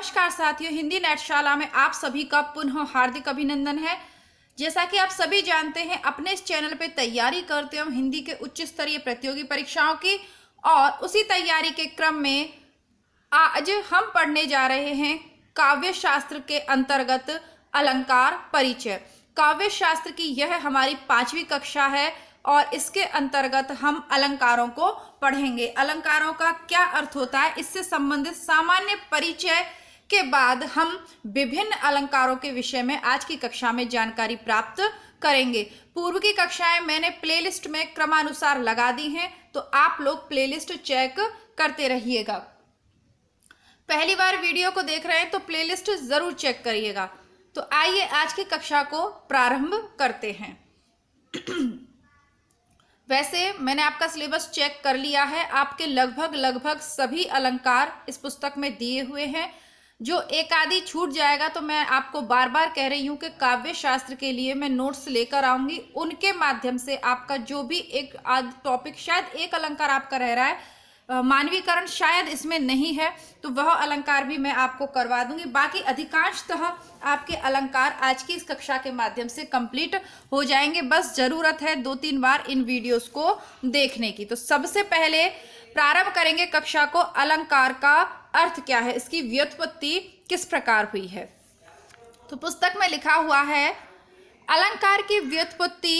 नमस्कार साथियों, हिंदी नेटशाला में आप सभी का पुनः हार्दिक अभिनंदन है। जैसा कि आप सभी जानते हैं, अपने इस चैनल पे तैयारी करते हम हिंदी के उच्च स्तरीय प्रतियोगी परीक्षाओं की, और उसी तैयारी के क्रम में आज हम पढ़ने जा रहे हैं काव्य शास्त्र के अंतर्गत अलंकार परिचय। काव्य शास्त्र की यह हमारी 5वीं कक्षा है और इसके अंतर्गत हम अलंकारों को पढ़ेंगे। अलंकारों का क्या अर्थ होता है, इससे संबंधित सामान्य परिचय के बाद हम विभिन्न अलंकारों के विषय में आज की कक्षा में जानकारी प्राप्त करेंगे। पूर्व की कक्षाएं मैंने प्लेलिस्ट में क्रमानुसार लगा दी हैं, तो आप लोग प्लेलिस्ट चेक करते रहिएगा। पहली बार वीडियो को देख रहे हैं तो प्लेलिस्ट जरूर चेक करिएगा। तो आइए आज की कक्षा को प्रारंभ करते हैं। वैसे मैंने आपका सिलेबस चेक कर लिया है, आपके लगभग सभी अलंकार इस पुस्तक में दिए हुए हैं। जो एक आदि छूट जाएगा तो मैं आपको बार बार कह रही हूँ कि काव्य शास्त्र के लिए मैं नोट्स लेकर आऊँगी, उनके माध्यम से आपका जो भी एक आध टॉपिक, शायद एक अलंकार आपका रह रहा है, मानवीकरण शायद इसमें नहीं है, तो वह अलंकार भी मैं आपको करवा दूंगी। बाकी अधिकांशतः आपके अलंकार आज की इस कक्षा के माध्यम से कंप्लीट हो जाएंगे। बस जरूरत है 2-3 बार इन वीडियोस को देखने की। तो सबसे पहले प्रारंभ करेंगे कक्षा को। अलंकार का अर्थ क्या है, इसकी व्युत्पत्ति किस प्रकार हुई है। तो पुस्तक में लिखा हुआ है, अलंकार की व्युत्पत्ति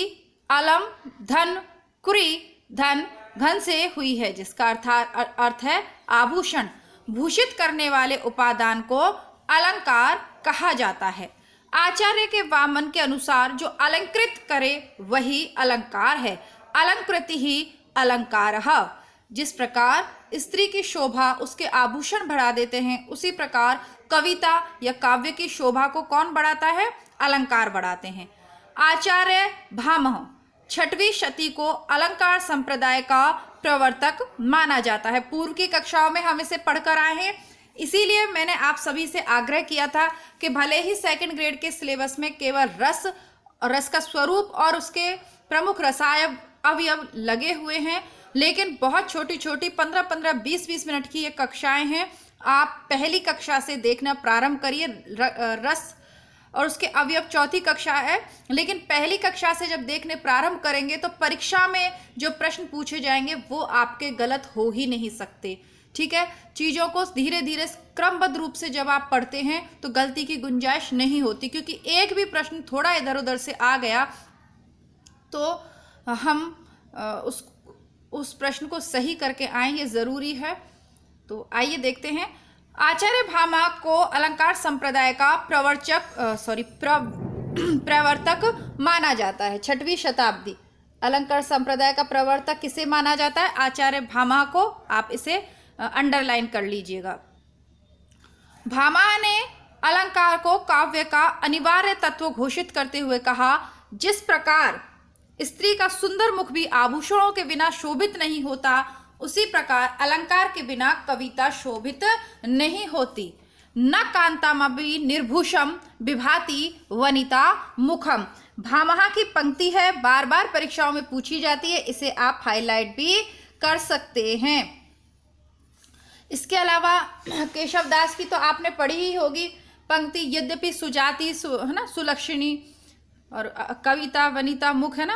अलम धन कुरी धन घन से हुई है, जिसका अर्थ है आभूषण। भूषित करने वाले उपादान को अलंकार कहा जाता है। आचार्य के वामन के अनुसार जो अलंकृत करे वही अलंकार है। अलंकृति ही अलंकारः। जिस प्रकार स्त्री की शोभा उसके आभूषण बढ़ा देते हैं, उसी प्रकार कविता या काव्य की शोभा को कौन बढ़ाता है? अलंकार बढ़ाते हैं। आचार्य भामह 6वीं शती को अलंकार संप्रदाय का प्रवर्तक माना जाता है। पूर्व की कक्षाओं में हम इसे पढ़कर आए हैं, इसीलिए मैंने आप सभी से आग्रह किया था कि भले ही सेकंड ग्रेड के सिलेबस में केवल रस का स्वरूप और उसके प्रमुख रसायन अवयव लगे हुए हैं, लेकिन बहुत छोटी छोटी 15-15, 20-20 मिनट की ये कक्षाएं हैं। आप पहली कक्षा से देखना प्रारंभ करिए। रस और उसके अवयव 4थी कक्षा है, लेकिन पहली कक्षा से जब देखने प्रारंभ करेंगे तो परीक्षा में जो प्रश्न पूछे जाएंगे वो आपके गलत हो ही नहीं सकते। ठीक है, चीज़ों को धीरे धीरे क्रमबद्ध रूप से जब आप पढ़ते हैं तो गलती की गुंजाइश नहीं होती, क्योंकि एक भी प्रश्न थोड़ा इधर उधर से आ गया तो हम उस प्रश्न को सही करके आएं, ये ज़रूरी है। तो आइए देखते हैं। आचार्य भामा को अलंकार संप्रदाय का प्रवर्तक माना जाता है। 6वीं शताब्दी अलंकार संप्रदाय का प्रवर्तक किसे माना जाता है? आचार्य भामा को। आप इसे अंडरलाइन कर लीजिएगा। भामा ने अलंकार को काव्य का अनिवार्य तत्व घोषित करते हुए कहा, जिस प्रकार स्त्री का सुंदर मुख भी आभूषणों के बिना शोभित नहीं होता, उसी प्रकार अलंकार के बिना कविता शोभित नहीं होती। न कांतामपि निर्भूषम विभाति वनिता मुखम। भामह की पंक्ति है, बार बार परीक्षाओं में पूछी जाती है, इसे आप हाईलाइट भी कर सकते हैं। इसके अलावा केशव दास की तो आपने पढ़ी ही होगी पंक्ति, यद्यपि सुजाति है ना, सुलक्षणी, और कविता वनिता मुख है ना,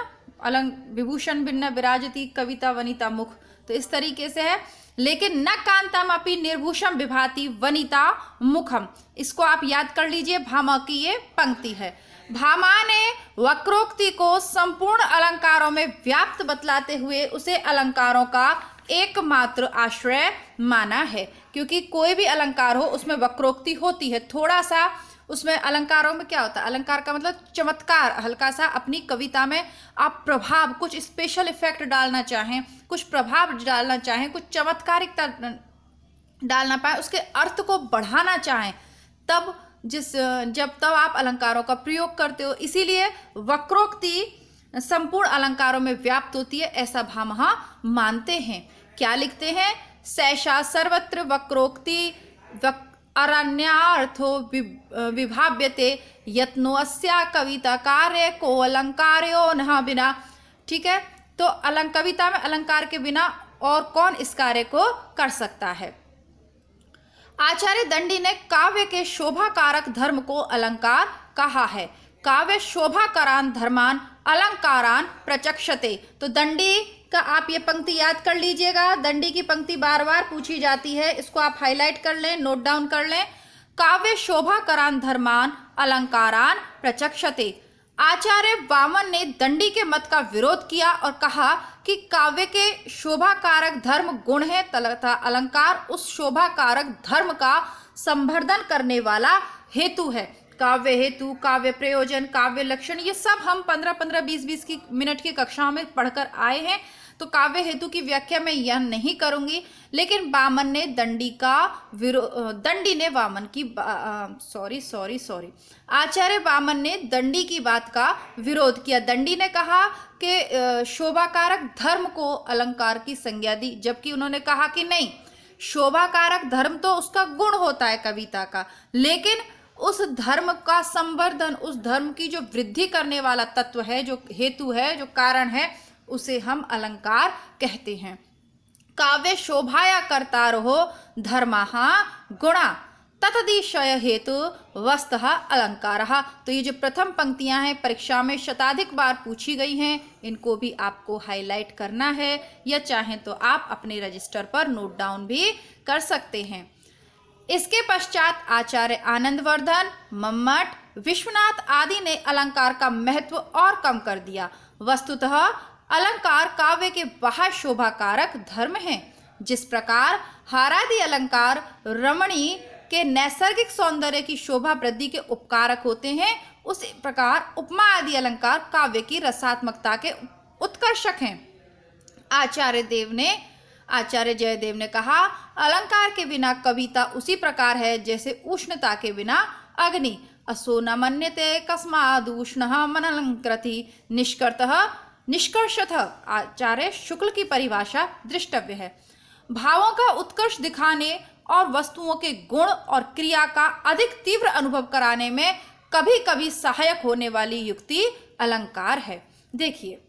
विभूषण भिन्न विराजती कविता वनिता मुख, तो इस तरीके से है। लेकिन न कांतामपि निर्भूषम विभाति वनिता मुखम, इसको आप याद कर लीजिए, भामा की ये पंक्ति है। भामा ने वक्रोक्ति को संपूर्ण अलंकारों में व्याप्त बतलाते हुए उसे अलंकारों का एकमात्र आश्रय माना है, क्योंकि कोई भी अलंकार हो उसमें वक्रोक्ति होती है। थोड़ा सा उसमें अलंकारों में क्या होता है, अलंकार का मतलब चमत्कार, हल्का सा अपनी कविता में आप प्रभाव, कुछ स्पेशल इफेक्ट डालना चाहें, कुछ प्रभाव डालना चाहें, कुछ चमत्कारिकता डालना पाए, उसके अर्थ को बढ़ाना चाहें, जब आप अलंकारों का प्रयोग करते हो। इसीलिए वक्रोक्ति संपूर्ण अलंकारों में व्याप्त होती है, ऐसा भामह मानते हैं। क्या लिखते हैं? सैषा सर्वत्र वक्रोक्ति अरण्यार्थो विभाव्यते यत्नो अस्या कविता कार्य को अलंकार्यो न बिना। ठीक है, तो कविता में अलंकार के बिना और कौन इस कार्य को कर सकता है। आचार्य दंडी ने काव्य के शोभा कारक धर्म को अलंकार कहा है। काव्य शोभाकरान धर्मान अलंकारान प्रचक्षते। तो दंडी का आप ये पंक्ति याद कर लीजिएगा। दंडी की पंक्ति बार बार पूछी जाती है, इसको आप हाईलाइट कर लें, नोट डाउन कर लें। काव्य शोभाकरान धर्मान अलंकारान प्रचक्षते। आचार्य वामन ने दंडी के मत का विरोध किया और कहा कि काव्य के शोभाकारक धर्म गुण है तथा अलंकार उस शोभाकारक धर्म का संवर्धन करने वाला हेतु है। काव्य हेतु, काव्य प्रयोजन, काव्य लक्षण, ये सब हम 15-15, 20-20 की मिनट की कक्षाओं में पढ़कर आए हैं, तो काव्य हेतु की व्याख्या मैं यह नहीं करूंगी। लेकिन वामन ने दंडी ने वामन की सॉरी आचार्य वामन ने दंडी की बात का विरोध किया। दंडी ने कहा कि शोभाकारक धर्म को अलंकार की संज्ञा दी, जबकि उन्होंने कहा कि नहीं, शोभाकारक धर्म तो उसका गुण होता है कविता का, लेकिन उस धर्म का संवर्धन, उस धर्म की जो वृद्धि करने वाला तत्व है, जो हेतु है, जो कारण है, उसे हम अलंकार कहते हैं। काव्य शोभाया कर्तारो धर्मः गुणा ततदिशय हेतु वस्तः अलंकारः। तो ये जो प्रथम पंक्तियां हैं परीक्षा में शताधिक बार पूछी गई हैं, इनको भी आपको हाईलाइट करना है, या चाहें तो आप अपने रजिस्टर पर नोट डाउन भी कर सकते हैं। इसके पश्चात आचार्य आनंदवर्धन, मम्मट, विश्वनाथ आदि ने अलंकार का महत्व और कम कर दिया। वस्तुतः अलंकार काव्य के बाह्य शोभाकारक धर्म हैं। जिस प्रकार हारादि अलंकार रमणी के नैसर्गिक सौंदर्य की शोभा वृद्धि के उपकारक होते हैं, उसी प्रकार उपमा आदि अलंकार काव्य की रसात्मकता के उत्कर्षक हैं। आचार्य जयदेव ने कहा, अलंकार के बिना कविता उसी प्रकार है जैसे उष्णता के बिना अग्नि। असो न मन्यते कस्मादुष्णः मनलंकृति निष्कर्षतः आचार्य शुक्ल की परिभाषा दृष्टव्य है। भावों का उत्कर्ष दिखाने और वस्तुओं के गुण और क्रिया का अधिक तीव्र अनुभव कराने में कभी कभी सहायक होने वाली युक्ति अलंकार है। देखिए,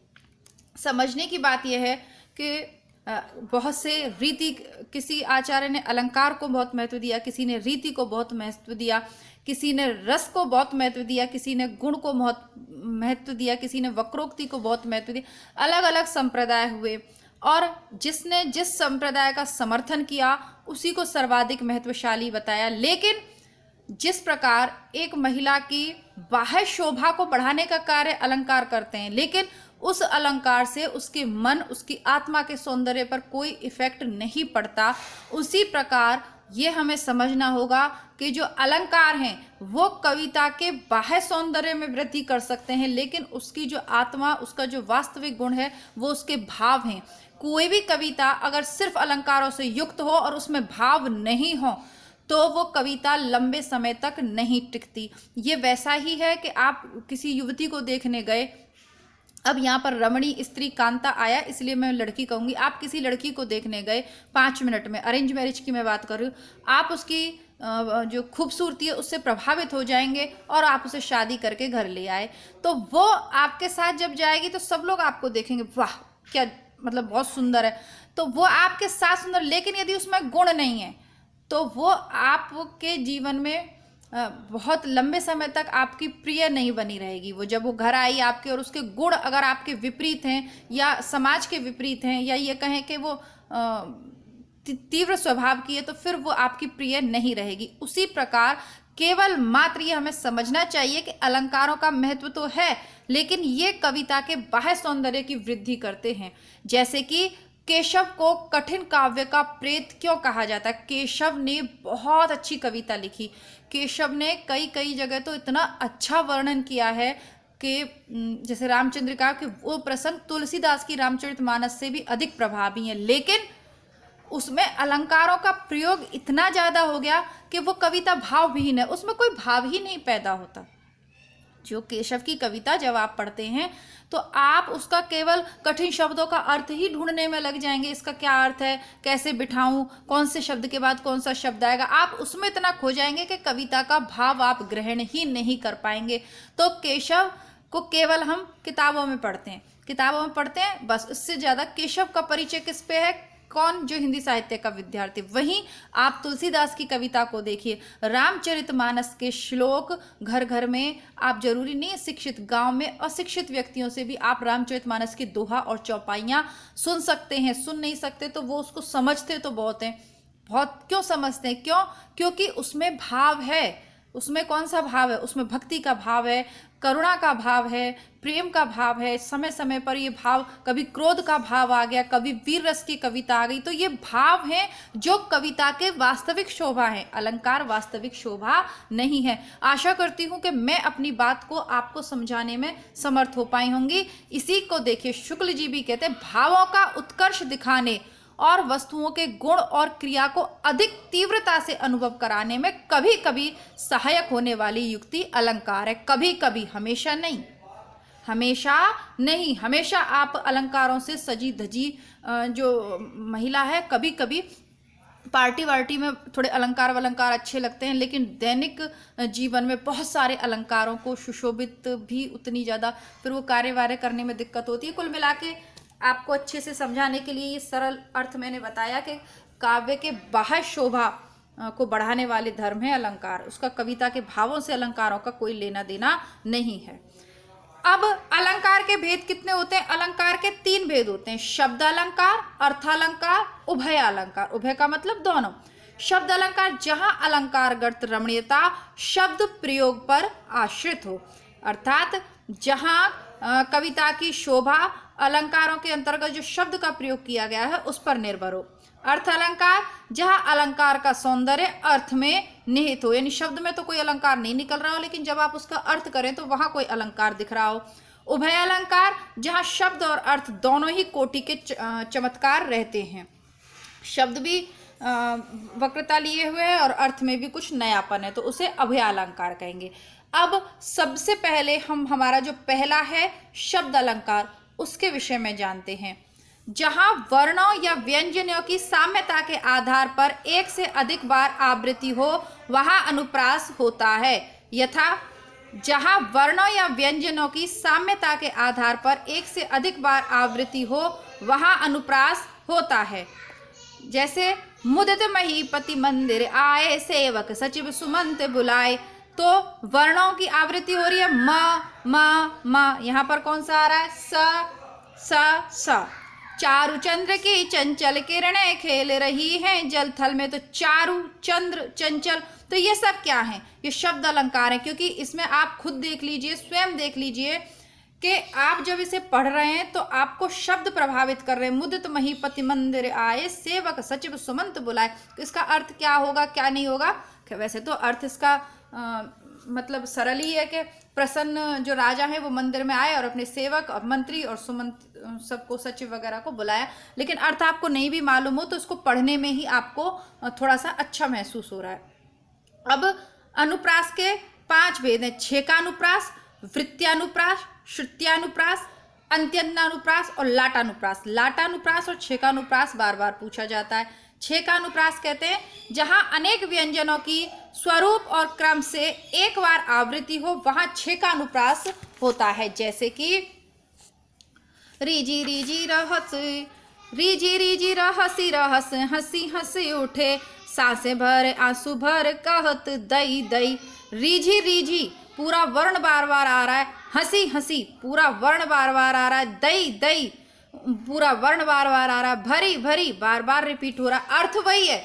समझने की बात यह है कि बहुत से रीति, किसी आचार्य ने अलंकार को बहुत महत्व दिया, किसी ने रीति को बहुत महत्व दिया, किसी ने रस को बहुत महत्व दिया, किसी ने गुण को बहुत महत्व दिया, किसी ने वक्रोक्ति को बहुत महत्व दिया। अलग अलग संप्रदाय हुए और जिसने जिस संप्रदाय का समर्थन किया उसी को सर्वाधिक महत्वशाली बताया। लेकिन जिस प्रकार एक महिला की बाह्य शोभा को बढ़ाने का कार्य अलंकार करते हैं, लेकिन उस अलंकार से उसके मन, उसकी आत्मा के सौंदर्य पर कोई इफेक्ट नहीं पड़ता, उसी प्रकार ये हमें समझना होगा कि जो अलंकार हैं वो कविता के बाह्य सौंदर्य में वृद्धि कर सकते हैं, लेकिन उसकी जो आत्मा, उसका जो वास्तविक गुण है वो उसके भाव हैं। कोई भी कविता अगर सिर्फ अलंकारों से युक्त हो और उसमें भाव नहीं हो तो वो कविता लंबे समय तक नहीं टिकती। ये वैसा ही है कि आप किसी युवती को देखने गए, अब यहाँ पर रमणी स्त्री कांता आया इसलिए मैं लड़की कहूँगी, आप किसी लड़की को देखने गए 5 मिनट में, अरेंज मैरिज की मैं बात कर रही हूँ, आप उसकी जो खूबसूरती है उससे प्रभावित हो जाएंगे और आप उसे शादी करके घर ले आए, तो वो आपके साथ जब जाएगी तो सब लोग आपको देखेंगे, वाह क्या मतलब बहुत सुंदर है, तो वो आपके साथ सुंदर, लेकिन यदि उसमें गुण नहीं है तो वो आपके जीवन में बहुत लंबे समय तक आपकी प्रिय नहीं बनी रहेगी। वो जब वो घर आई आपके और उसके गुण अगर आपके विपरीत हैं या समाज के विपरीत हैं, या ये कहें कि वो तीव्र स्वभाव की है, तो फिर वो आपकी प्रिय नहीं रहेगी। उसी प्रकार केवल मात्र ये हमें समझना चाहिए कि अलंकारों का महत्व तो है, लेकिन ये कविता के बाह्य सौंदर्य की वृद्धि करते हैं। जैसे कि केशव को कठिन काव्य का प्रेत क्यों कहा जाता है? केशव ने बहुत अच्छी कविता लिखी। केशव ने कई जगह तो इतना अच्छा वर्णन किया है कि जैसे रामचंद्रिका के वो प्रसंग तुलसीदास की रामचरितमानस से भी अधिक प्रभावी हैं, लेकिन उसमें अलंकारों का प्रयोग इतना ज़्यादा हो गया कि वो कविता भावविहीन है, उसमें कोई भाव ही नहीं पैदा होता। जो केशव की कविता जब आप पढ़ते हैं तो आप उसका केवल कठिन शब्दों का अर्थ ही ढूंढने में लग जाएंगे, इसका क्या अर्थ है, कैसे बिठाऊं, कौन से शब्द के बाद कौन सा शब्द आएगा, आप उसमें इतना खो जाएंगे कि कविता का भाव आप ग्रहण ही नहीं कर पाएंगे। तो केशव को केवल हम किताबों में पढ़ते हैं, बस, इससे ज़्यादा केशव का परिचय किस पे है? कौन? जो हिंदी साहित्य का विद्यार्थी। वहीं आप तुलसीदास की कविता को देखिए, रामचरितमानस के श्लोक घर घर में, आप जरूरी नहीं शिक्षित, गांव में अशिक्षित व्यक्तियों से भी आप रामचरितमानस की दोहा और चौपाइयाँ सुन सकते हैं। सुन नहीं सकते तो वो उसको समझते तो बहुत हैं। बहुत क्यों समझते हैं? क्यों? क्योंकि उसमें भाव है। उसमें कौन सा भाव है? उसमें भक्ति का भाव है, करुणा का भाव है, प्रेम का भाव है। समय समय पर ये भाव, कभी क्रोध का भाव आ गया, कभी वीर रस की कविता आ गई, तो ये भाव हैं जो कविता के वास्तविक शोभा है। अलंकार वास्तविक शोभा नहीं है। आशा करती हूँ कि मैं अपनी बात को आपको समझाने में समर्थ हो पाई होंगी। इसी को देखिए, शुक्ल जी भी कहते हैं, भावों का उत्कर्ष दिखाने और वस्तुओं के गुण और क्रिया को अधिक तीव्रता से अनुभव कराने में कभी कभी सहायक होने वाली युक्ति अलंकार है। कभी कभी, हमेशा नहीं। हमेशा नहीं। हमेशा आप अलंकारों से सजी धजी जो महिला है, कभी कभी पार्टी वार्टी में थोड़े अलंकार वलंकार अच्छे लगते हैं, लेकिन दैनिक जीवन में बहुत सारे अलंकारों को सुशोभित भी उतनी ज़्यादा, फिर वो कार्य वार्य करने में दिक्कत होती है। कुल मिला के आपको अच्छे से समझाने के लिए ये सरल अर्थ मैंने बताया कि काव्य के बाह्य शोभा को बढ़ाने वाले धर्म है अलंकार। उसका कविता के भावों से अलंकारों का कोई लेना देना नहीं है। अब अलंकार के भेद कितने होते हैं? अलंकार के 3 भेद होते हैं, शब्द अलंकार, अर्थालंकार, उभय अलंकार। उभय का मतलब दोनों। शब्द अलंकार, जहां अलंकारगत रमणीयता शब्द प्रयोग पर आश्रित हो, अर्थात जहां कविता की शोभा अलंकारों के अंतर्गत जो शब्द का प्रयोग किया गया है उस पर निर्भर हो। अर्थ अलंकार, जहां अलंकार का सौंदर्य अर्थ में निहित हो, यानी शब्द में तो कोई अलंकार नहीं निकल रहा हो, लेकिन जब आप उसका अर्थ करें तो वहां कोई अलंकार दिख रहा हो। उभय अलंकार, जहां शब्द और अर्थ दोनों ही कोटि के चमत्कार रहते हैं। शब्द भी वक्रता लिए हुए है और अर्थ में भी कुछ नयापन है, तो उसे अभय अलंकार कहेंगे। अब सबसे पहले हम हमारा जो पहला है शब्द अलंकार, उसके विषय में जानते हैं। जहां वर्णों या व्यंजनों की साम्यता के आधार पर एक से अधिक बार आवृत्ति हो, वहां अनुप्रास होता है। यथा जहां वर्णों या व्यंजनों की साम्यता के आधार पर एक से अधिक बार आवृत्ति हो, वहां अनुप्रास होता है। जैसे मुदित महीपति मंदिर आए, सेवक सचिव सुमंत बुलाए, तो वर्णों की आवृत्ति हो रही है म म म। यहाँ पर कौन सा आ रहा है? स। चारु चंद्र की चंचल किरणें खेल रही हैं जल थल में, तो चारु, चंद्र, चंचल, तो ये सब क्या है? ये शब्द अलंकार है। क्योंकि इसमें आप खुद देख लीजिए, स्वयं देख लीजिए कि आप जब इसे पढ़ रहे हैं तो आपको शब्द प्रभावित कर रहे हैं। मुदित महीपति मंदिर आए, सेवक सचिव सुमंत बुलाए, तो इसका अर्थ क्या होगा, क्या नहीं होगा? वैसे तो अर्थ इसका मतलब सरल ही है कि प्रसन्न जो राजा है वो मंदिर में आए और अपने सेवक और मंत्री और सुमंत सबको, सचिव वगैरह को बुलाया, लेकिन अर्थ आपको नहीं भी मालूम हो तो उसको पढ़ने में ही आपको थोड़ा सा अच्छा महसूस हो रहा है। अब अनुप्रास के 5 भेद हैं, छेकानुप्रास, वृत्त्यानुप्रास, श्रुत्यानुप्रास, अंत्यन्नानुप्रास और लाटानुप्रास। लाटानुप्रास और छेकानुप्रास बार बार पूछा जाता है। छेकानुप्रास कहते हैं जहां अनेक व्यंजनों की स्वरूप और क्रम से एक बार आवृत्ति हो, वहां छेकानुप्रास होता है। जैसे कि रीजी रीजी रहस, रीजी रीजी रहसी रहस, हंसी हंसी उठे, सांसें भर आंसू भर कहत दई दई। रीझी रीझी पूरा वर्ण बार बार आ रहा है, हंसी हंसी पूरा वर्ण बार बार आ रहा है, दई दई पूरा वर्ण बार बार आ रहा है, भरी भरी बार बार रिपीट हो रहा है। अर्थ वही है,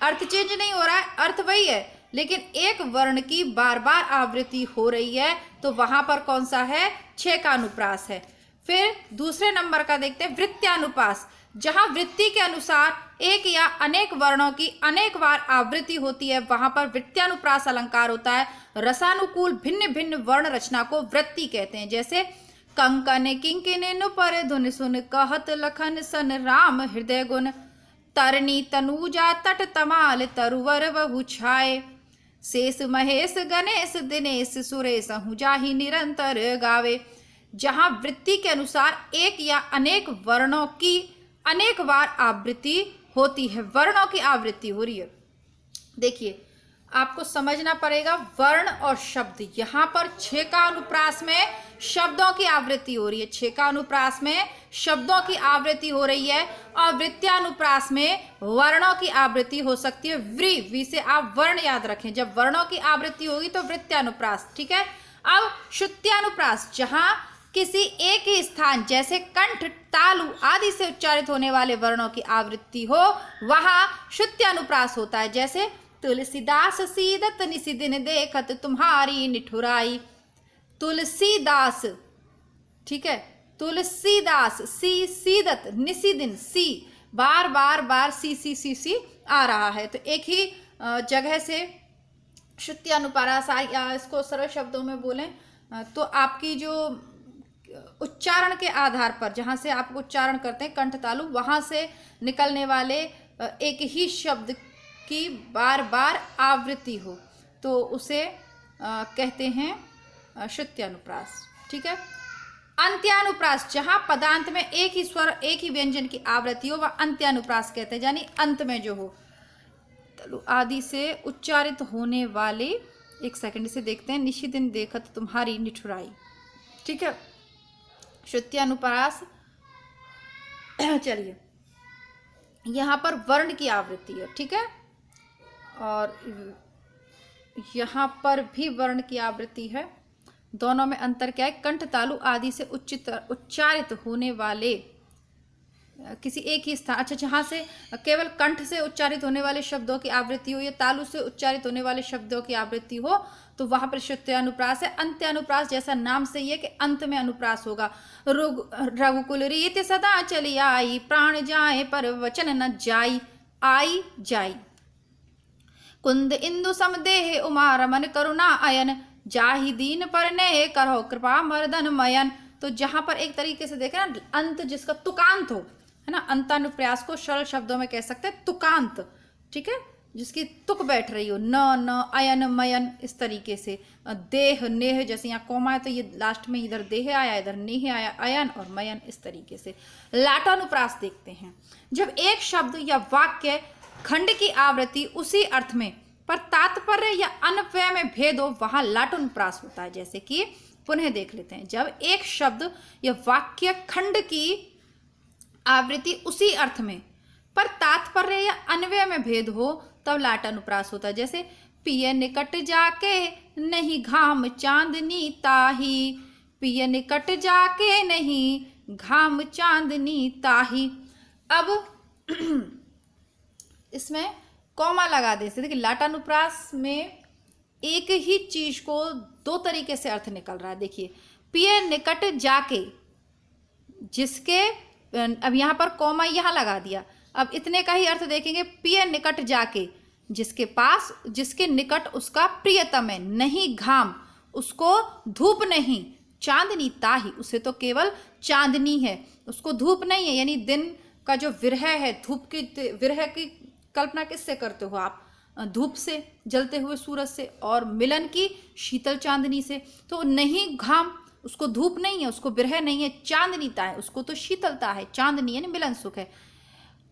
अर्थ चेंज नहीं हो रहा है, अर्थ वही है, लेकिन एक वर्ण की बार बार आवृत्ति हो रही है, तो वहां पर कौन सा है? छेकानुप्रास है। फिर दूसरे नंबर का देखते हैं वृत्त्यानुप्रास, जहां वृत्ति के अनुसार एक या अनेक वर्णों की अनेक बार आवृत्ति होती है, वहां पर वृत्त्यानुप्रास अलंकार होता है। रसानुकूल भिन्न भिन्न वर्ण रचना को वृत्ति कहते हैं। जैसे कंकन किंकिन नुपर धुन सुन, कहत लखन सन राम हृदय गुण, तरनी तनुजा तट तमाल तरुवर बहु छाए, शेष महेश गणेश दिनेश सुरेश हूँ जाहि निरंतर गावे। जहां वृत्ति के अनुसार एक या अनेक वर्णों की अनेक बार आवृत्ति होती है, वर्णों की आवृत्ति हो रही है। देखिए आपको समझना पड़ेगा वर्ण और शब्द। यहाँ पर छेकानुप्रास में शब्दों की आवृत्ति हो रही है, छेकानुप्रास में शब्दों की आवृत्ति हो रही है, और वृत्त्यानुप्रास में वर्णों की आवृत्ति हो सकती है। वी से आप वर्ण याद रखें, जब वर्णों की आवृत्ति होगी तो वृत्त्यानुप्रास, ठीक है। अब श्रुत्यानुप्रास, जहां किसी एक ही स्थान जैसे कंठ, तालु आदि से उच्चारित होने वाले वर्णों की आवृत्ति हो, वहां श्रुत्यानुप्रास होता है। जैसे तुलसीदास सीदत निशिदिन देखत तुम्हारी निठुराई, तुलसीदास, ठीक है, तुलसीदास, सी सीदत निशिदिन, सी बार बार बार सी आ रहा है, तो एक ही जगह से श्रुत्यानुप्रास, या इसको सरल शब्दों में बोलें तो आपकी जो उच्चारण के आधार पर, जहाँ से आप उच्चारण करते हैं कंठ तालु, वहाँ से निकलने वाले एक ही शब्द की बार बार आवृत्ति हो, तो उसे कहते हैं श्रुत्यानुप्रास, ठीक है। अंत्यानुप्रास, जहाँ पदांत में एक ही स्वर, एक ही व्यंजन की आवृत्ति हो, वह अंत्यानुप्रास कहते हैं, यानी अंत में जो हो। तालु आदि से उच्चारित होने वाले, एक सेकंड से देखते हैं, निशिदिन देखत तुम्हारी निठुराई, ठीक है। श्रुत्यानुप्रास, चलिए यहाँ पर वर्ण की आवृत्ति है, ठीक है, और यहाँ पर भी वर्ण की आवृत्ति है। दोनों में अंतर क्या है? कंठ तालु आदि से उच्चारित होने वाले किसी एक ही स्थान, अच्छा, जहाँ से केवल कंठ से उच्चारित होने वाले शब्दों की आवृत्ति हो या तालु से उच्चारित होने वाले शब्दों की आवृत्ति हो, तो वहाँ पर श्रुत्यानुप्रास है। अंत्यानुप्रास जैसा नाम से ये कि अंत में अनुप्रास होगा। रघुकुल रीत सदा चली आई, प्राण जाए पर वचन न जाई, आई जाई। कुंद इंदु समदेह उमा रमन करुणा अयन, जाहि दीन पर ने करो कृपा मर्दन मयन। तो जहाँ पर एक तरीके से देखें ना, अंत जिसका तुकांत हो, है ना, अंतानुप्रास को सरल शब्दों में कह सकते हैं तुकांत, ठीक है, जिसकी तुक बैठ रही हो, न अयन मयन, इस तरीके से। देह नेह, जैसे यहाँ कोमा है तो ये लास्ट में इधर देह आया, इधर नेह आया, अयन और मयन, इस तरीके से। लाटानुप्रास देखते हैं, जब एक शब्द या वाक्य खंड की आवृत्ति उसी अर्थ में पर तात्पर्य या अन्वय में भेद हो, वहां लाटानुप्रास होता है। जैसे कि पुनः देख लेते हैं, जब एक शब्द या वाक्य खंड की आवृत्ति उसी अर्थ में पर तात्पर्य या अन्वय में भेद हो, तब लाटानुप्रास होता है। जैसे पिय निकट जाके नहीं घाम चांदनी ताही, पिय निकट जाके नहीं घाम चांदनी ताही। अब इसमें कॉमा लगा दे। देखिए लाटानुप्रास में एक ही चीज को दो तरीके से अर्थ निकल रहा है। देखिए, पिय निकट जाके, जिसके, अब यहाँ पर कॉमा यहाँ लगा दिया, अब इतने का ही अर्थ देखेंगे। पिय निकट जाके, जिसके पास, जिसके निकट उसका प्रियतम है, नहीं घाम, उसको धूप नहीं, चांदनी ताही, उसे तो केवल चांदनी है, उसको धूप नहीं है। यानी दिन का जो विरह है, धूप की विरह की कल्पना किससे करते हो आप? धूप से, जलते हुए सूरज से, और मिलन की शीतल चांदनी से। तो नहीं घाम, उसको धूप नहीं है, उसको विरह नहीं है, चांदनीता है, उसको तो शीतलता है, चांदनी यानी मिलन सुख है।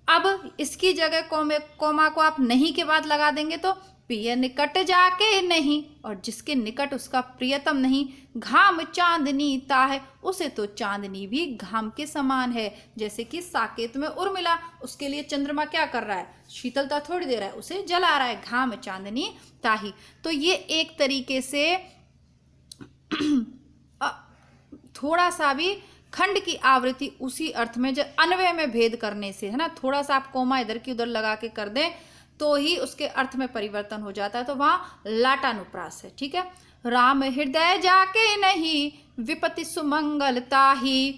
अब इसकी जगह कोमा को आप नहीं के बाद लगा देंगे तो पिय निकट जाके नहीं, और जिसके निकट उसका प्रियतम नहीं, घाम चांदनी ता है, उसे तो चांदनी भी घाम के समान है। जैसे कि साकेत में उर्मिला, उसके लिए चंद्रमा क्या कर रहा है? शीतलता थोड़ी दे रहा है, उसे जला रहा है, घाम चांदनी ताही। तो ये एक तरीके से थोड़ा सा भी खंड की आवृत्ति उसी अर्थ में, जो अन्वय में भेद करने से, है ना, थोड़ा सा आप कोमा इधर की उधर लगा के कर दें तो ही उसके अर्थ में परिवर्तन हो जाता है, तो वहां लाटानुप्रास है, ठीक है। राम हृदय जाके नहीं विपत्ति सुमंगलता ही,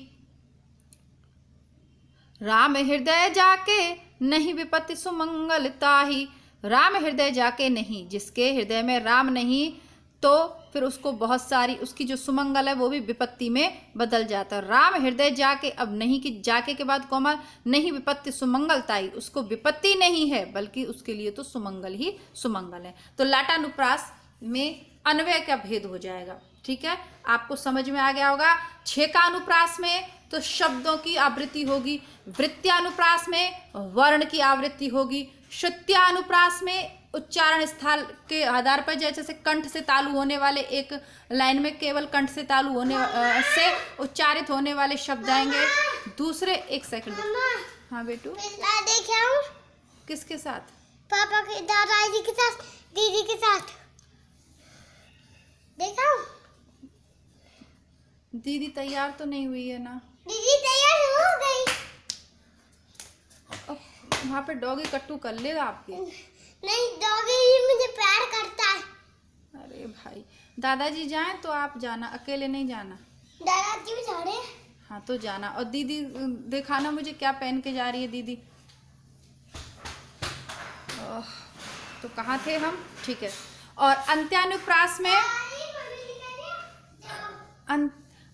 राम हृदय जाके नहीं विपत्ति सुमंगलता ही। राम हृदय जाके नहीं, जिसके हृदय में राम नहीं, तो फिर उसको बहुत सारी, उसकी जो सुमंगल है वो भी विपत्ति में बदल जाता है। राम हृदय जाके, अब नहीं कि जाके के बाद कोमा, नहीं विपत्ति सुमंगलताई, उसको विपत्ति नहीं है बल्कि उसके लिए तो सुमंगल ही सुमंगल है। तो लाटानुप्रास में अन्वय का भेद हो जाएगा, ठीक है, आपको समझ में आ गया होगा। छेकानुप्रास में तो शब्दों की आवृत्ति होगी, वृत्त्यानुप्रास में वर्ण की आवृत्ति होगी, श्रुत्यानुप्रास में उच्चारण स्थल के आधार पर, जैसे कंठ से तालु होने वाले, एक लाइन में केवल कंठ से तालु होने से उच्चारित होने वाले शब्द आएंगे। दूसरे, एक सेकंड। हाँ बेटू, किसके साथ? पापा के, दादाजी के साथ, दीदी के साथ। देखा? दीदी तैयार तो नहीं हुई है ना? दीदी तैयार हो गई। वहाँ पे डॉगी कट्टू कर लेगा आपके? नहीं, डॉगी ही मुझे प्यार करता है। अरे भाई, दादाजी जाएं तो आप जाना, अकेले नहीं जाना। दादाजी भी जा रहे हैं। हाँ तो जाना। और दीदी दिखाना मुझे क्या पहन के जा रही है दीदी। तो कहाँ थे हम? ठीक है। और अंत्यानुप्रास में,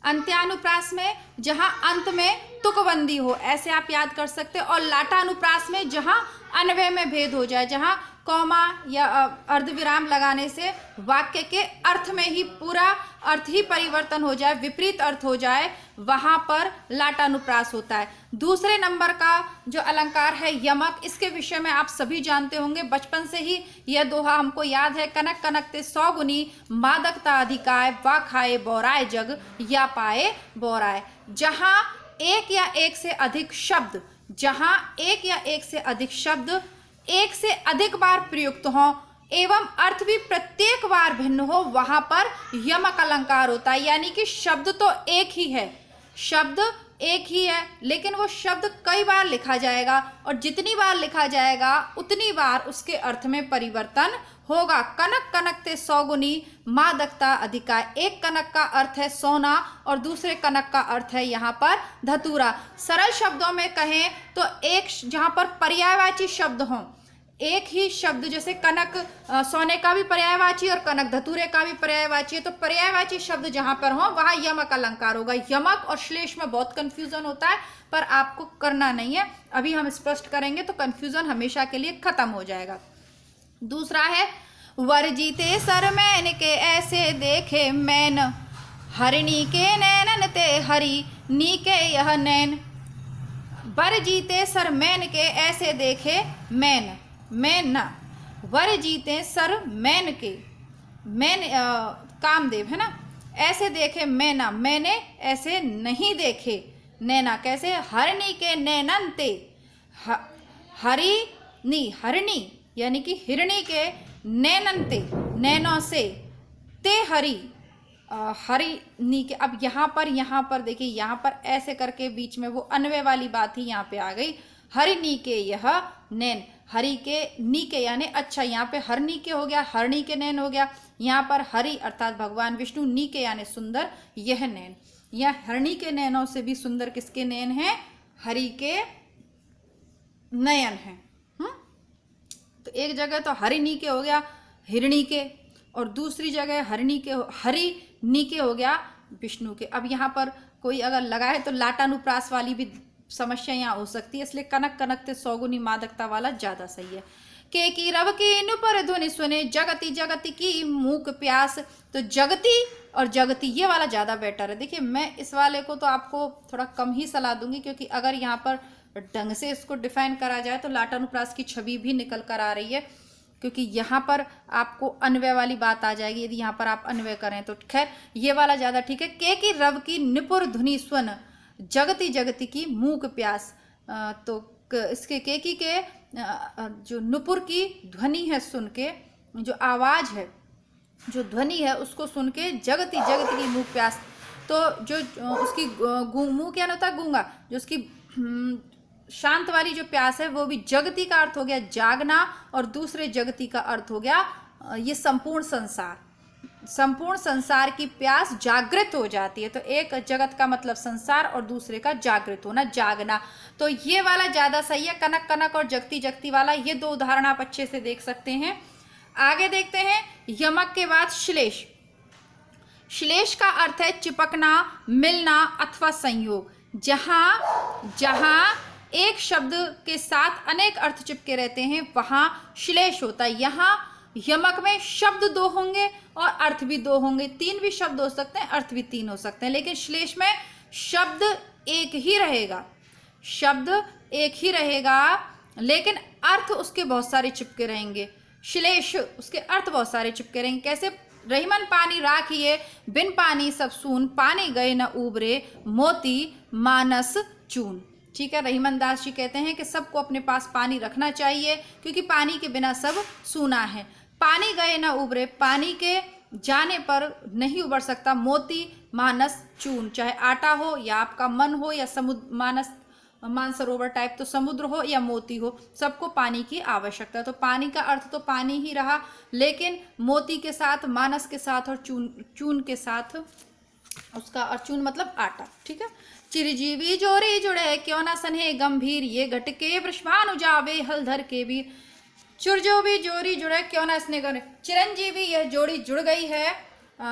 अंत्यानुप्रास में जहाँ अंत में तुकबंदी हो, ऐसे आप याद कर सकते हैं। और लाटानुप्रास में जहाँ अन्वय में भेद हो जाए, जहाँ कॉमा या अर्धविराम लगाने से वाक्य के अर्थ में ही पूरा अर्थ ही परिवर्तन हो जाए, विपरीत अर्थ हो जाए, वहाँ पर लाटानुप्रास होता है। दूसरे नंबर का जो अलंकार है यमक, इसके विषय में आप सभी जानते होंगे, बचपन से ही यह दोहा हमको याद है। कनक कनकते 100 गुनी, मादकता अधिकाय, वा खाए बौराए जग, या पाए बौराए। जहाँ एक या एक से अधिक शब्द, जहाँ एक या एक से अधिक शब्द एक से अधिक बार प्रयुक्त हो एवं अर्थ भी प्रत्येक बार भिन्न हो, वहां पर यमक अलंकार होता है। यानी कि शब्द तो एक ही है, शब्द एक ही है, लेकिन वो शब्द कई बार लिखा जाएगा, और जितनी बार लिखा जाएगा उतनी बार उसके अर्थ में परिवर्तन होगा। कनक कनकते 100 गुनी, मादकता अधिकाय। एक कनक का अर्थ है सोना और दूसरे कनक का अर्थ है यहाँ पर धतूरा। सरल शब्दों में कहें तो एक जहाँ पर पर्यायवाची शब्द हों, एक ही शब्द, जैसे कनक सोने का भी पर्यायवाची और कनक धतूरे का भी पर्यायवाची है, तो पर्यायवाची शब्द जहाँ पर हो वहाँ यमक अलंकार होगा। यमक और श्लेष में बहुत कंफ्यूजन होता है, पर आपको करना नहीं है, अभी हम स्पष्ट करेंगे तो कंफ्यूजन हमेशा के लिए खत्म हो जाएगा। दूसरा है वर जीते सर मैन के ऐसे देखे मैन, हरिणी के नैनन ते हरि नी के यह नैन। वर जीते सर मैन के ऐसे देखे मैन, मैन ना, वर जीते सर मैन के, मैन कामदेव है ना, ऐसे देखे मैना, मैंने ऐसे नहीं देखे नैना। कैसे? हरिणी के नैनन ते, हरिणी, हरिणी यानी कि हिरणी के नैनन ते, नैनों से, ते हरि, हरिणी के। अब यहाँ पर देखिए, यहाँ पर ऐसे करके बीच में वो अन्वय वाली बात ही यहाँ पे आ गई। हरिणी के यह नैन, हरि के नी के यानी अच्छा, यहाँ पे हरनी के हो गया, हरणी के नैन हो गया। यहाँ पर हरि अर्थात भगवान विष्णु, नी के यानी सुंदर, यह नैन। यह हरणी के नैनों से भी सुंदर किसके नैन हैं? हरि के नयन हैं। तो एक जगह तो हरिणी के हो गया हिरणी के, और दूसरी जगह हरिणी के, हरिणी के हो गया विष्णु के। अब यहाँ पर कोई अगर लगाए तो लाटानुप्रास वाली भी समस्या यहाँ हो सकती है, इसलिए कनक कनकते 100 गुनी मादकता वाला ज्यादा सही है। के की रब की नुपर ध्वनि सुने, जगती जगती की मूक प्यास। तो जगती और जगती ये वाला ज्यादा बेटर है। देखिए, मैं इस वाले को तो आपको थोड़ा कम ही सलाह दूंगी, क्योंकि अगर यहाँ पर ढंग से इसको डिफाइन करा जाए तो लाटानुप्रास की छवि भी निकल कर आ रही है, क्योंकि यहाँ पर आपको अन्वय वाली बात आ जाएगी यदि यहाँ पर आप अन्वय करें तो। खैर, ये वाला ज्यादा ठीक है। के की रव की निपुर ध्वनि स्वन, जगती जगती की मूक प्यास। तो इसके के की के जो नुपुर की ध्वनि है सुन के, जो आवाज है, जो ध्वनि है उसको सुन के जगती जगती की मूक प्यास। तो जो उसकी मुंह क्या होता है? गूंगा। जो उसकी शांत वाली जो प्यास है वो भी जगती का अर्थ हो गया जागना, और दूसरे जगती का अर्थ हो गया ये संपूर्ण संसार। संपूर्ण संसार की प्यास जागृत हो जाती है। तो एक जगत का मतलब संसार और दूसरे का जागृत होना, जागना। तो ये वाला ज्यादा सही है, कनक कनक और जगती जगती वाला। ये दो उदाहरण आप अच्छे से देख सकते हैं। आगे देखते हैं यमक के बाद श्लेष। श्लेष का अर्थ है चिपकना, मिलना अथवा संयोग। जहां एक शब्द के साथ अनेक अर्थ चिपके रहते हैं वहां श्लेष होता है। यहाँ यमक में शब्द 2 होंगे और अर्थ भी 2 होंगे। 3 भी शब्द हो सकते हैं, अर्थ भी 3 हो सकते हैं, लेकिन श्लेष में शब्द एक ही रहेगा, शब्द एक ही रहेगा, लेकिन अर्थ उसके बहुत सारे चिपके रहेंगे। श्लेष, उसके अर्थ बहुत सारे चिपके रहेंगे। कैसे? रहीमन पानी राखिए, बिन पानी सब सून, पानी गए न उबरे, मोती मानस चून। ठीक है, रहीमन दास जी कहते हैं कि सबको अपने पास पानी रखना चाहिए, क्योंकि पानी के बिना सब सूना है। पानी गए न उबरे, पानी के जाने पर नहीं उबर सकता, मोती मानस चून, चाहे आटा हो या आपका मन हो या समुद्र, मानसरोवर टाइप तो समुद्र हो या मोती हो, सबको पानी की आवश्यकता है। तो पानी का अर्थ तो पानी ही रहा, लेकिन मोती के साथ, मानस के साथ और चून के साथ उसका, और चून मतलब आटा। ठीक है, चिरजीवी जोरी जुड़े क्यों ना सन्हे गंभीर, ये घटके वृषभानु जावे हलधर के वीर। चुरजो भी जोड़ी जुड़े क्यों ना स्नेह करे, चिरंजीवी यह जोड़ी जुड़ गई है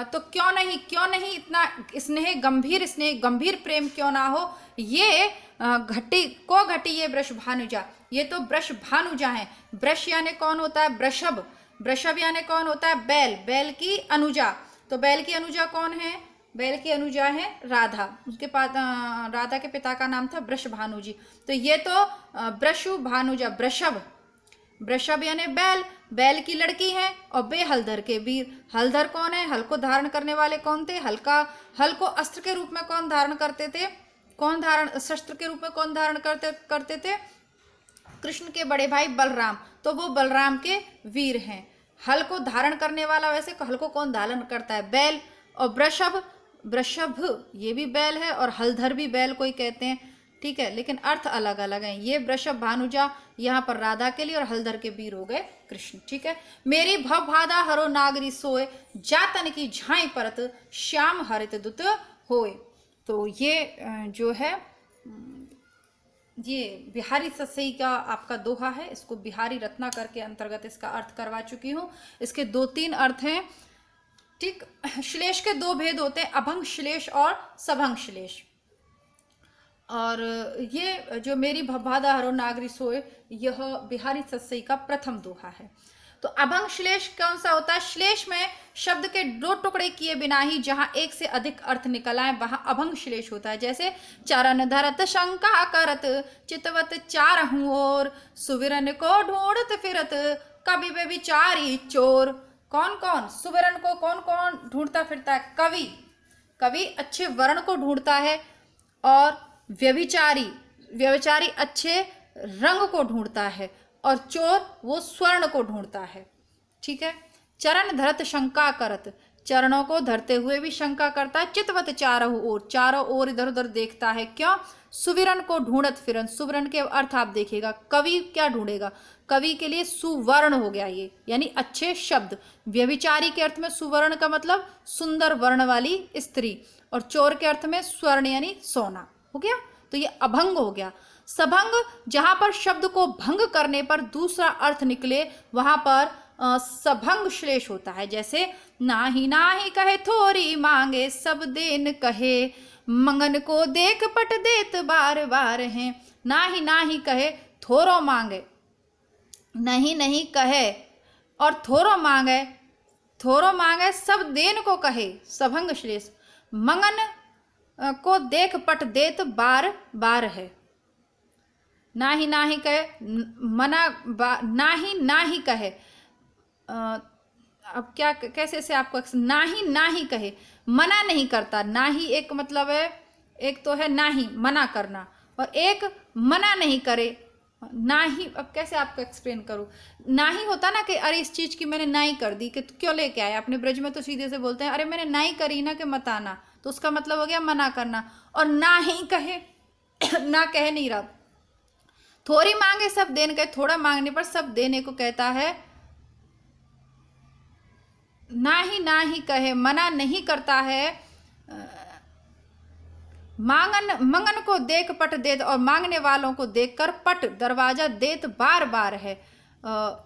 तो क्यों नहीं इतना स्नेह, गंभीर प्रेम क्यों ना हो। ये घटी ये वृषभानुजा, ये तो वृषभानुजा है। वृष यानी कौन होता है? वृषभ। वृषभ यानी कौन होता है? बैल। बैल की अनुजा। तो बैल की अनुजा कौन है? बैल की अनुजा है राधा। उसके पास राधा के पिता का नाम था वृषभानु जी। तो ये तो वृषभानुजा, वृषभ। वृषभ यानी बैल, बैल की लड़की है, और बे हलधर के वीर। हलधर कौन है? हल को धारण करने वाले कौन थे? हल को अस्त्र के रूप में कौन धारण करते थे? शस्त्र के रूप में कौन धारण करते थे? कृष्ण के बड़े भाई बलराम। तो वो बलराम के वीर हैं। हल को धारण करने वाला, वैसे हल को कौन धारण करता है? बैल। और वृषभ ये भी बैल है, और हलधर भी बैल को ही कहते हैं। ठीक है, लेकिन अर्थ अलग अलग हैं। ये वृषभ भानुजा यहाँ पर राधा के लिए, और हलधर के वीर हो गए कृष्ण। ठीक है, मेरी भव भादा हरो नागरी सोए, जातन की झाई परत श्याम हरित दुत होए। तो ये जो है ये बिहारी सस्सई का आपका दोहा है। इसको बिहारी रत्नाकर के अंतर्गत इसका अर्थ करवा चुकी हूँ। इसके 2-3 अर्थ हैं। ठीक, श्लेष के 2 भेद होते हैं, अभंग श्लेष और सभंग श्लेष। और ये जो मेरी भवभादा हरो नागरी सोए, यह बिहारी सस्सई का प्रथम दोहा है। तो अभंग श्लेष कौन सा होता है? श्लेष में शब्द के 2 टुकड़े किए बिना ही जहां एक से अधिक अर्थ निकल आए, वहां अभंग श्लेष होता है। जैसे चरण धरत शंका करत, चितवत चारहूं ओर, सुविरन को ढूंढत फिरत, कवि वे विचारी चोर। कौन कौन? सुविरन को कौन कौन ढूंढता फिरता है? कवि अच्छे वर्ण को ढूंढता है, और व्यभिचारी अच्छे रंग को ढूंढता है, और चोर वो स्वर्ण को ढूंढता है। ठीक है, चरण धरत शंका करत, चरणों को धरते हुए भी शंका करता है। चितवत चारों ओर इधर उधर देखता है। क्यों? सुविरन को ढूंढत फिरन। सुविरन के अर्थ आप देखिएगा, कवि क्या ढूंढेगा? कवि के लिए सुवर्ण हो गया ये, यानी अच्छे शब्द। व्यभिचारी के अर्थ में सुवर्ण का मतलब सुंदर वर्ण वाली स्त्री, और चोर के अर्थ में स्वर्ण यानी सोना हो गया। तो ये अभंग हो गया। सभंग, जहां पर शब्द को भंग करने पर दूसरा अर्थ निकले, वहां पर सभंग श्लेष होता है। जैसे नाही कहे थोरी मांगे, सब देन कहे, मंगन को देख पट देत बार बार हैं। नाही कहे, थोरो मांगे, नहीं कहे, और थोरो मांगे सब देन को कहे, सभंग श्लेष। मंगन को देख पट देत बार बार है। नाही कहे, नाही कहे, अब क्या कैसे से आपको, नाही कहे, मना नहीं करता। नाही एक मतलब है, एक तो है नाही मना करना, और एक मना नहीं करे। नाही, अब कैसे आपको एक्सप्लेन करूँ? नाही होता ना कि अरे इस चीज़ की मैंने नाई कर दी, कि क्यों लेके आए। अपने ब्रज में तो सीधे से बोलते हैं अरे मैंने नाई करी ना, कि मत आना। तो उसका मतलब हो गया मना करना। और ना ही कहे, ना कह नहीं रहा। थोड़ी मांगे सब देने कहे, थोड़ा मांगने पर सब देने को कहता है। ना ही कहे, मना नहीं करता है। मंगन को देख पट देत, और मांगने वालों को देखकर पट, दरवाजा, देत बार बार है।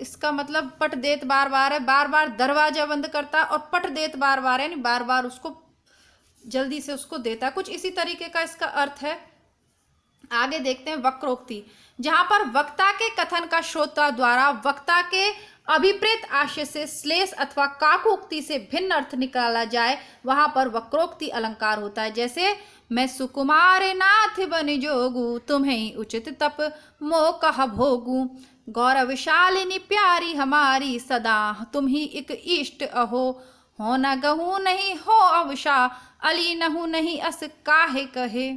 इसका मतलब पट देत बार बार है, बार बार दरवाजा बंद करता, और पट देत बार बार है, बार बार उसको जल्दी से उसको देता। कुछ इसी तरीके का इसका अर्थ है। आगे देखते हैं वक्रोक्ति, जहां पर वक्ता के कथन का श्रोता द्वारा वक्ता के अभिप्रेत आशय से श्लेष अथवा काकोक्ति से भिन्न अर्थ निकाला जाए, वहां पर वक्रोक्ति अलंकार होता है। जैसे मैं सुकुमार नाथ बन जोगू, तुम्हें उचित तप मो कह भोगू। गौरवशालिनी प्यारी हमारी सदा, तुम ही एक इष्ट अहो, हो न गहू नहीं हो अवशा, अली नहू नहीं अस काहे कहे।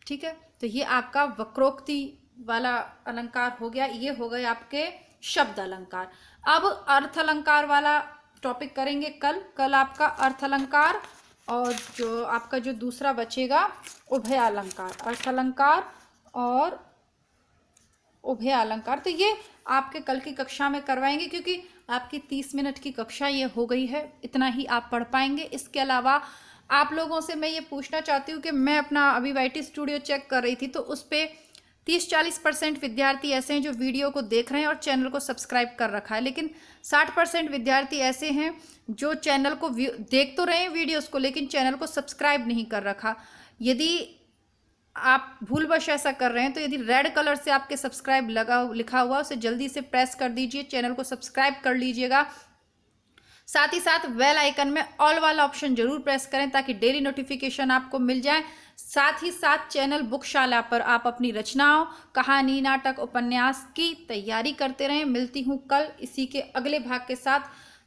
ठीक है, तो ये आपका वक्रोक्ति वाला अलंकार हो गया, ये हो गए आपके शब्द अलंकार। अब अर्थ अलंकार वाला टॉपिक करेंगे कल आपका अर्थ अलंकार, और जो आपका जो दूसरा बचेगा उभय अलंकार, अर्थ अलंकार और उभय अलंकार। तो ये आपके कल की कक्षा में करवाएंगे, क्योंकि आपकी 30 मिनट की कक्षा ये हो गई है, इतना ही आप पढ़ पाएंगे। इसके अलावा आप लोगों से मैं ये पूछना चाहती हूँ कि मैं अपना अभी वाईटी स्टूडियो चेक कर रही थी, तो उस पर 30-40% विद्यार्थी ऐसे हैं जो वीडियो को देख रहे हैं और चैनल को सब्सक्राइब कर रखा है, लेकिन 60% विद्यार्थी ऐसे हैं जो चैनल को देख तो रहे हैं वीडियोस को, लेकिन चैनल को सब्सक्राइब नहीं कर रखा। यदि आप भूलवश ऐसा कर रहे हैं तो यदि रेड कलर से आपके सब्सक्राइब लिखा हुआ उसे जल्दी से प्रेस कर दीजिए, चैनल को सब्सक्राइब कर लीजिएगा। साथ ही साथ बेल आइकन में ऑल वाला ऑप्शन जरूर प्रेस करें ताकि डेली नोटिफिकेशन आपको मिल जाए। साथ ही साथ चैनल बुकशाला पर आप अपनी रचनाओं, कहानी, नाटक, उपन्यास की तैयारी करते रहें। मिलती हूँ कल इसी के अगले भाग के साथ,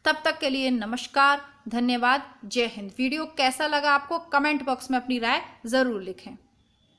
तब तक के लिए नमस्कार, धन्यवाद, जय हिंद। वीडियो कैसा लगा आपको कमेंट बॉक्स में अपनी राय ज़रूर लिखें।